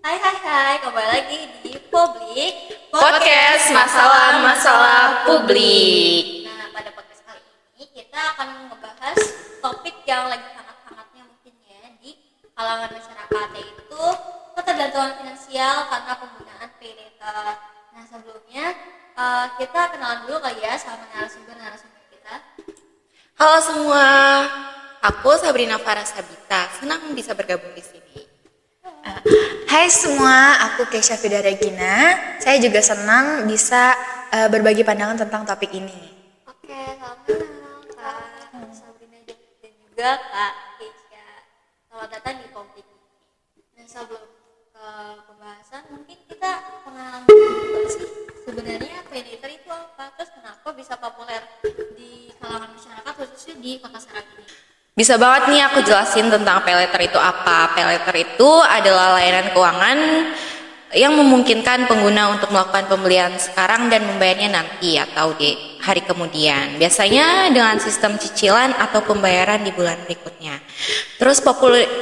Hai, kembali lagi di Publik Podcast masalah-masalah publik. Nah, pada podcast kali ini kita akan membahas topik yang lagi hangat-hangatnya mungkin ya di kalangan masyarakat, yaitu ketergantungan finansial karena penggunaan pay later. Nah, sebelumnya kita kenalan dulu kali ya sama narasumber kita. Halo semua, aku Sabrina Farah Sabita. Senang bisa bergabung di sini. Hai semua, aku Kesha Fida Regina. Saya juga senang bisa berbagi pandangan tentang topik ini. Oke, selamat malam Kak Sabrina dan juga Kak Keisha. Selamat datang di Publik. Nah, sebelum ke pembahasan, mungkin kita pengenalan dulu sih. Sebenarnya pay later itu apa? Terus kenapa bisa populer di kalangan masyarakat khususnya di Kota Serang ini? Bisa banget nih aku jelasin tentang pay later itu apa. Pay later itu adalah layanan keuangan yang memungkinkan pengguna untuk melakukan pembelian sekarang dan membayarnya nanti atau di hari kemudian. Biasanya dengan sistem cicilan atau pembayaran di bulan berikutnya. Terus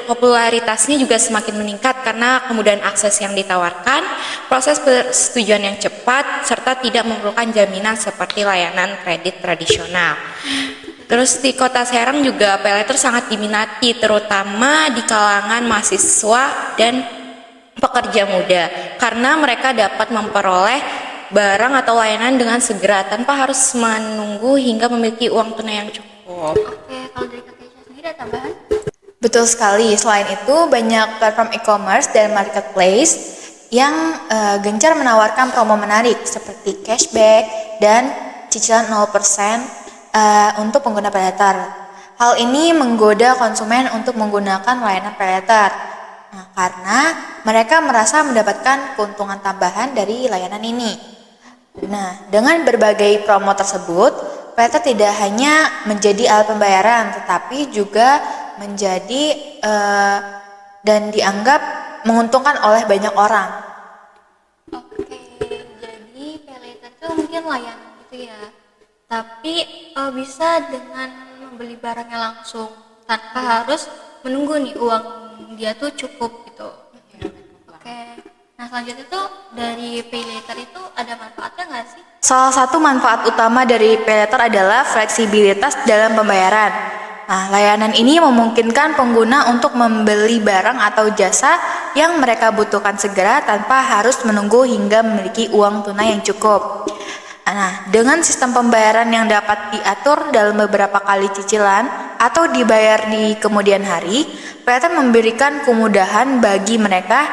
popularitasnya juga semakin meningkat karena kemudahan akses yang ditawarkan, proses persetujuan yang cepat, serta tidak memerlukan jaminan seperti layanan kredit tradisional. Terus di Kota Serang juga pay later sangat diminati, terutama di kalangan mahasiswa dan pekerja muda, karena mereka dapat memperoleh barang atau layanan dengan segera tanpa harus menunggu hingga memiliki uang tunai yang cukup. Oke, kalau dari Kak Keisha sendiri ada tambahan? Betul sekali, selain itu banyak platform e-commerce dan marketplace yang gencar menawarkan promo menarik seperti cashback dan cicilan 0% untuk pengguna pay later. Hal ini menggoda konsumen untuk menggunakan layanan pay later. Nah, karena mereka merasa mendapatkan keuntungan tambahan dari layanan ini. Nah, dengan berbagai promo tersebut, pay later tidak hanya menjadi alat pembayaran, tetapi juga menjadi dan dianggap menguntungkan oleh banyak orang. Oke, jadi pay later itu mungkin layanan gitu ya. Tapi bisa dengan membeli barangnya langsung tanpa harus menunggu nih uang dia tuh cukup gitu. Oke. Nah, selanjutnya tuh dari pay later itu ada manfaatnya nggak sih? Salah satu manfaat utama dari pay later adalah fleksibilitas dalam pembayaran. Nah, layanan ini memungkinkan pengguna untuk membeli barang atau jasa yang mereka butuhkan segera tanpa harus menunggu hingga memiliki uang tunai yang cukup. Nah, dengan sistem pembayaran yang dapat diatur dalam beberapa kali cicilan atau dibayar di kemudian hari, pay later memberikan kemudahan bagi mereka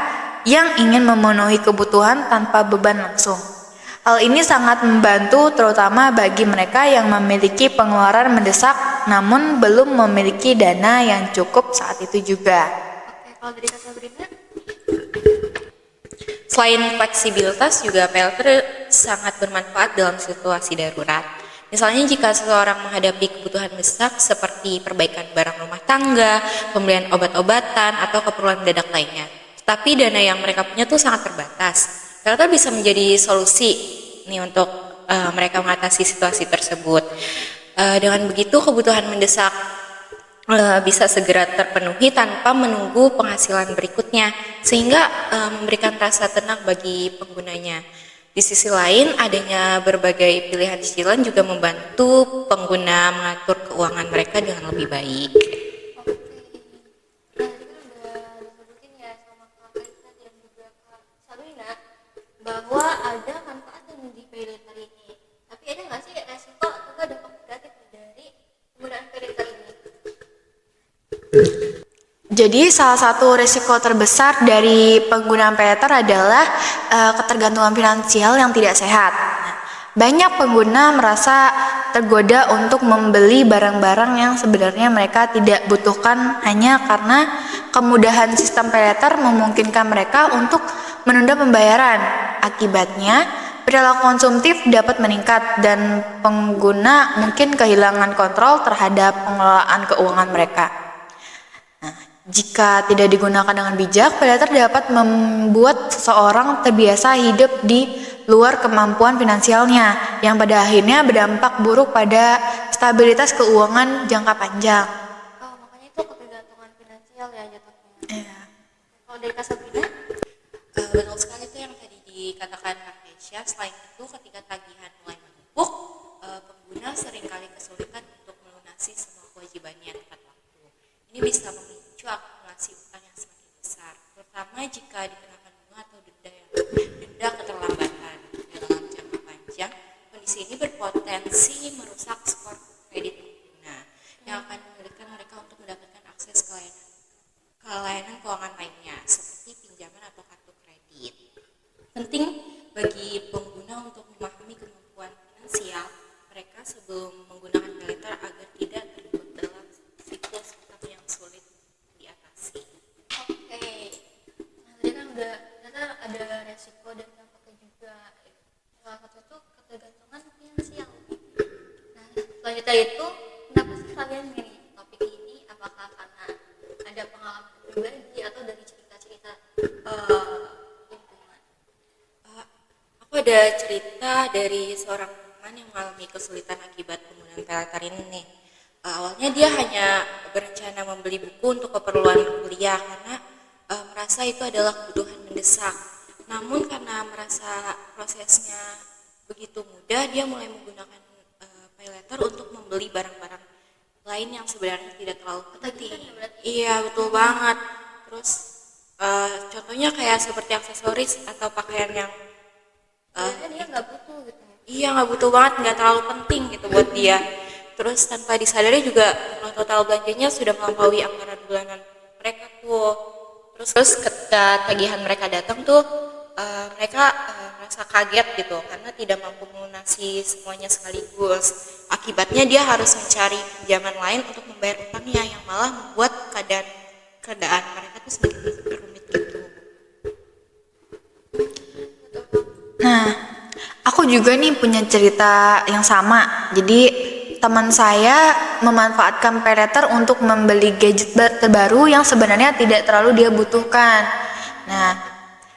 yang ingin memenuhi kebutuhan tanpa beban langsung. Hal ini sangat membantu terutama bagi mereka yang memiliki pengeluaran mendesak namun belum memiliki dana yang cukup saat itu juga. Oke, kalau dari Kak Sabrina? Selain fleksibilitas juga pay later sangat bermanfaat dalam situasi darurat. Misalnya jika seseorang menghadapi kebutuhan mendesak seperti perbaikan barang rumah tangga, pembelian obat-obatan, atau keperluan mendadak lainnya. Tapi dana yang mereka punya tuh sangat terbatas. Pay later bisa menjadi solusi nih untuk mereka mengatasi situasi tersebut. Dengan begitu kebutuhan mendesak bisa segera terpenuhi tanpa menunggu penghasilan berikutnya, sehingga memberikan rasa tenang bagi penggunanya. Di sisi lain, adanya berbagai pilihan cicilan juga membantu pengguna mengatur keuangan mereka dengan lebih baik. Oke. Nah, tadi kan udah disebutin ya sama Kak Keisha dan juga Kak Sabrina bahwa ada manfaat yang di pay later ini. Tapi ada nggak sih resiko atau nggak dampak negatif dari penggunaan pay later ini? Jadi salah satu risiko terbesar dari penggunaan pay later adalah ketergantungan finansial yang tidak sehat. Nah, banyak pengguna merasa tergoda untuk membeli barang-barang yang sebenarnya mereka tidak butuhkan hanya karena kemudahan sistem pay later memungkinkan mereka untuk menunda pembayaran. Akibatnya, perilaku konsumtif dapat meningkat dan pengguna mungkin kehilangan kontrol terhadap pengelolaan keuangan mereka. Jika tidak digunakan dengan bijak, pay later dapat membuat seseorang terbiasa hidup di luar kemampuan finansialnya, yang pada akhirnya berdampak buruk pada stabilitas keuangan jangka panjang. Oh, makanya itu ketergantungan finansial ya jatuhnya. Iya. Kalau dari Kak Sabrina? Betul sekali itu yang tadi dikatakan Kak Kesha. Selain itu, ketika tagihan mulai menumpuk, pengguna seringkali kesulitan untuk melunasi semua kewajibannya tepat waktu. Ini bisa memicu akumulasi utang yang semakin besar, terutama jika dikenakan bunga atau denda keterlambatan dalam jangka panjang. Kondisi ini berpotensi merusak skor kredit pengguna yang akan menyulitkan mereka untuk mendapatkan akses ke layanan keuangan lainnya seperti pinjaman atau kartu kredit. Penting bagi pengguna untuk memahami kemampuan finansial mereka sebelum menggunakan paylater agar tidak terjebak dalam siklus utang yang sulit diatasi. Oke. Nah, tadi kan udah ternyata ada resiko dan dampaknya juga. Salah satu itu ketergantungan finansial. Nah, selanjutnya itu kenapa sih kalian milih topik ini? Apakah karena ada pengalaman pribadi atau dari cerita-cerita lingkungan? Aku ada cerita dari seorang teman yang mengalami kesulitan akibat penggunaan paylater ini nih. Awalnya dia hanya berencana membeli buku untuk keperluan kuliah karena merasa itu adalah kebutuhan mendesak. Namun karena merasa prosesnya begitu mudah, dia mulai menggunakan paylater untuk membeli barang-barang lain yang sebenarnya tidak terlalu penting. Iya, betul banget. Terus contohnya kayak seperti aksesoris atau pakaian yang Dia nggak butuh gitu. iya nggak butuh banget, nggak terlalu penting gitu buat dia. Terus tanpa disadari juga total belanjanya sudah melampaui anggaran bulanan mereka tuh. Terus ketika tagihan mereka datang tuh mereka merasa kaget gitu karena tidak mampu melunasi semuanya sekaligus. Akibatnya dia harus mencari pinjaman lain untuk membayar utangnya yang malah membuat keadaan mereka tuh semakin rumit gitu. Nah, aku juga nih punya cerita yang sama. Jadi teman saya memanfaatkan paylater untuk membeli gadget terbaru yang sebenarnya tidak terlalu dia butuhkan. Nah,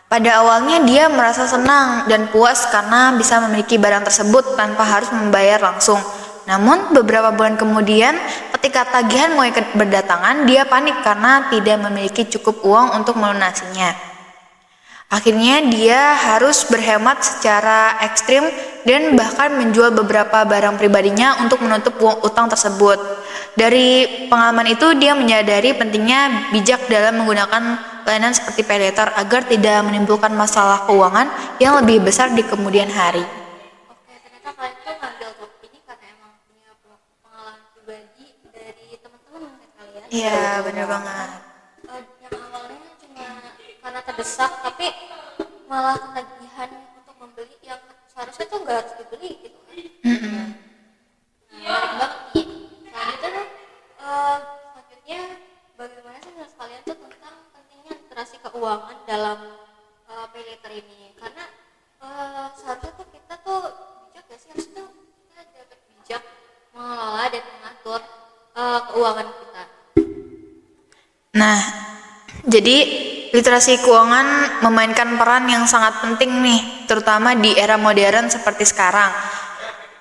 pada awalnya dia merasa senang dan puas karena bisa memiliki barang tersebut tanpa harus membayar langsung. Namun beberapa bulan kemudian ketika tagihan mulai berdatangan, dia panik karena tidak memiliki cukup uang untuk melunasinya. Akhirnya dia harus berhemat secara ekstrim dan bahkan menjual beberapa barang pribadinya untuk menutup utang tersebut. Dari pengalaman itu dia menyadari pentingnya bijak dalam menggunakan layanan seperti paylater agar tidak menimbulkan masalah keuangan yang lebih besar di kemudian hari. Oke, ternyata kalian tuh ngambil topik ini karena emang punya pengalaman pribadi dari teman-teman kalian. Iya, benar banget. Yang awalnya cuma karena terdesak, tapi malah ketagihan untuk membeli yang seharusnya tuh nggak harus dibeli gitu kan. Nah, menarik banget nih. Selanjutnya bagaimana sih menurut kalian tuh tentang pentingnya literasi keuangan dalam paylater ini? Karena seharusnya tuh kita tuh bijak ya sih, harusnya tuh kita dapat bijak mengelola dan mengatur keuangan kita. Nah, jadi literasi keuangan memainkan peran yang sangat penting nih, terutama di era modern seperti sekarang.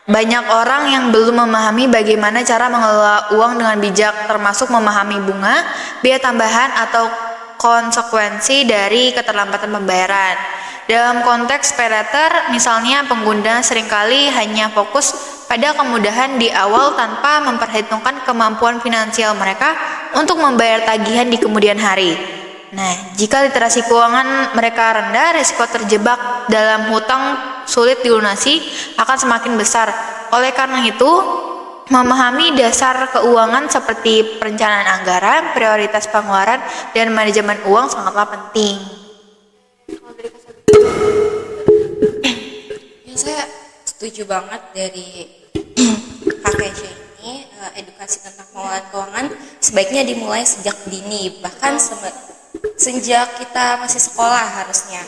Banyak orang yang belum memahami bagaimana cara mengelola uang dengan bijak, termasuk memahami bunga, biaya tambahan, atau konsekuensi dari keterlambatan pembayaran. Dalam konteks paylater, misalnya pengguna seringkali hanya fokus pada kemudahan di awal tanpa memperhitungkan kemampuan finansial mereka untuk membayar tagihan di kemudian hari. Nah, jika literasi keuangan mereka rendah, risiko terjebak dalam hutang sulit dilunasi akan semakin besar. Oleh karena itu, memahami dasar keuangan seperti perencanaan anggaran, prioritas pengeluaran, dan manajemen uang sangatlah penting. Ya, saya setuju banget dari Kak Kesha ini. Edukasi tentang pengelolaan keuangan sebaiknya dimulai sejak dini, bahkan sejak kita masih sekolah harusnya.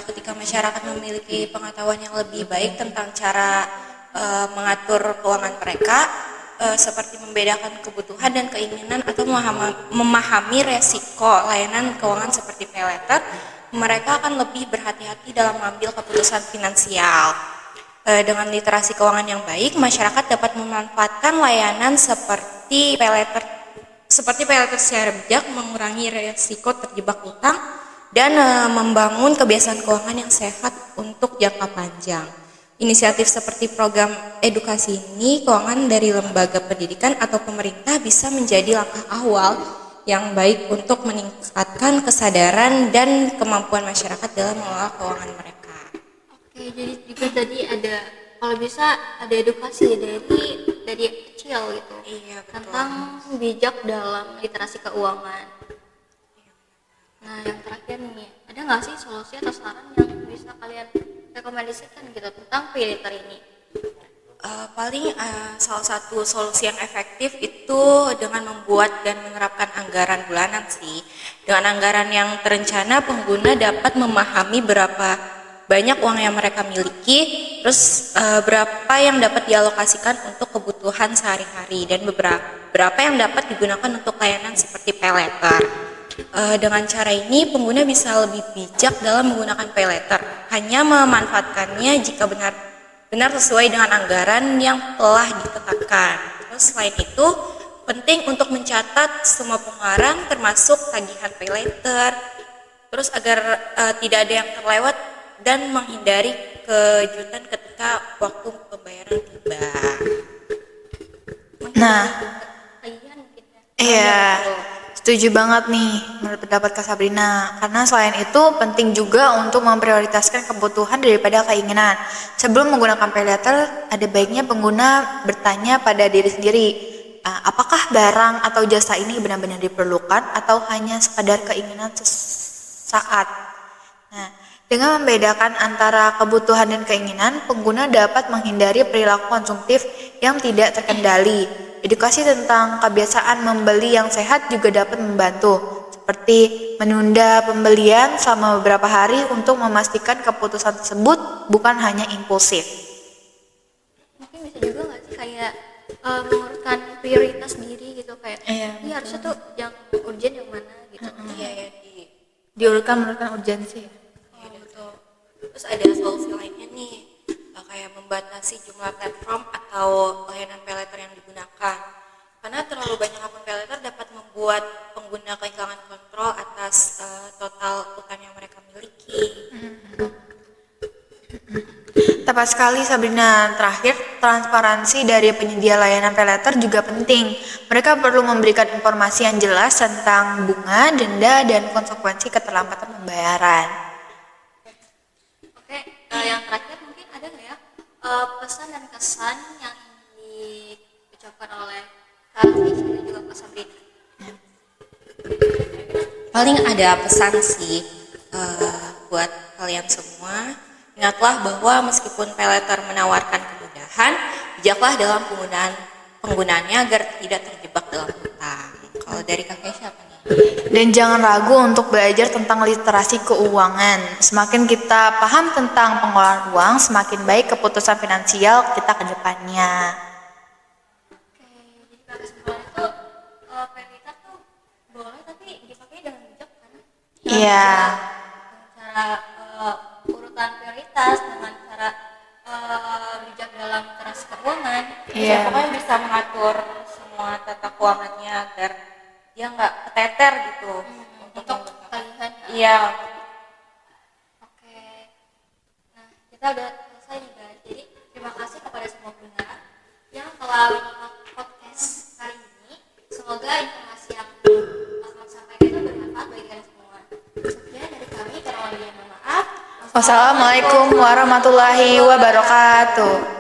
Ketika masyarakat memiliki pengetahuan yang lebih baik tentang cara mengatur keuangan mereka, seperti membedakan kebutuhan dan keinginan atau memahami resiko layanan keuangan seperti paylater, mereka akan lebih berhati-hati dalam mengambil keputusan finansial. Dengan literasi keuangan yang baik, masyarakat dapat memanfaatkan layanan seperti paylater secara bijak, mengurangi resiko terjebak utang, dan membangun kebiasaan keuangan yang sehat untuk jangka panjang. Inisiatif seperti program edukasi ini, keuangan dari lembaga pendidikan atau pemerintah bisa menjadi langkah awal yang baik untuk meningkatkan kesadaran dan kemampuan masyarakat dalam mengelola keuangan mereka. Oke, jadi juga tadi ada, kalau bisa ada edukasi dari kecil gitu. Iya, betul. Tentang bijak dalam literasi keuangan. Nah, yang terakhir nih, ada nggak sih solusi atau saran yang bisa kalian rekomendasikan gitu tentang pay later ini? Paling salah satu solusi yang efektif itu dengan membuat dan menerapkan anggaran bulanan sih. Dengan anggaran yang terencana, pengguna dapat memahami berapa banyak uang yang mereka miliki, terus berapa yang dapat dialokasikan untuk kebutuhan sehari-hari, dan berapa yang dapat digunakan untuk layanan seperti pay later. Dengan cara ini, pengguna bisa lebih bijak dalam menggunakan pay later, hanya memanfaatkannya jika benar sesuai dengan anggaran yang telah ditetapkan. Terus selain itu, penting untuk mencatat semua pengeluaran termasuk tagihan pay later, terus agar tidak ada yang terlewat dan menghindari kejutan ketika waktu pembayaran tiba. Nah, Tagihan mungkin ya. iya, setuju banget nih menurut pendapat Kak Sabrina. Karena selain itu penting juga untuk memprioritaskan kebutuhan daripada keinginan. Sebelum menggunakan pay later, ada baiknya pengguna bertanya pada diri sendiri, apakah barang atau jasa ini benar-benar diperlukan atau hanya sekadar keinginan sesaat. Nah, dengan membedakan antara kebutuhan dan keinginan, pengguna dapat menghindari perilaku konsumtif yang tidak terkendali. Edukasi tentang kebiasaan membeli yang sehat juga dapat membantu, seperti menunda pembelian selama beberapa hari untuk memastikan keputusan tersebut bukan hanya impulsif. Mungkin bisa juga nggak sih kayak mengurutkan prioritas diri gitu, kayak Iya, ini harusnya tuh yang urgent yang mana gitu. Iya ya, Diurutkan urgensi. betul. Terus ada solusi lainnya nih, kayak membatasi jumlah platform atau layanan pay later yang digunakan. Karena terlalu banyak akun pay later dapat membuat pengguna kehilangan kontrol atas total utang yang mereka miliki. Tepat sekali Sabrina. Terakhir, transparansi dari penyedia layanan pay later juga penting. Mereka perlu memberikan informasi yang jelas tentang bunga, denda, dan konsekuensi keterlambatan pembayaran. Oke, yang terakhir mungkin ada nggak ya pesan dan kesan yang diucapkan oleh Kak Aisyah dan juga Kak Sabrina? Paling ada pesan sih buat kalian semua. Ingatlah bahwa meskipun pay later menawarkan kemudahan, bijaklah dalam penggunaannya agar tidak terjebak dalam hutang. Kalau dari kakek siapa nih? Dan jangan ragu untuk belajar tentang literasi keuangan. Semakin kita paham tentang pengelolaan uang, semakin baik keputusan finansial kita ke depannya. Oke, jadi pada kesimpulan itu pay later tuh boleh tapi dipakai dengan bijak kan? Iya. Dengan cara urutan prioritas, dengan cara bijak dalam literasi keuangan. Iya. Pokoknya bisa mengatur semua tata keuangannya agar dia nggak keteter gitu Untuk tagihan. Iya. Oke. Nah, kita udah selesai nih guys. Jadi terima kasih kepada semua pendengar yang telah menyimak podcast kali ini. Semoga informasi yang akan sampaikan itu bermanfaat bagi kalian semua. Sekian dari kami, kurang lebihnya mohon maaf. Wassalamualaikum warahmatullahi wabarakatuh.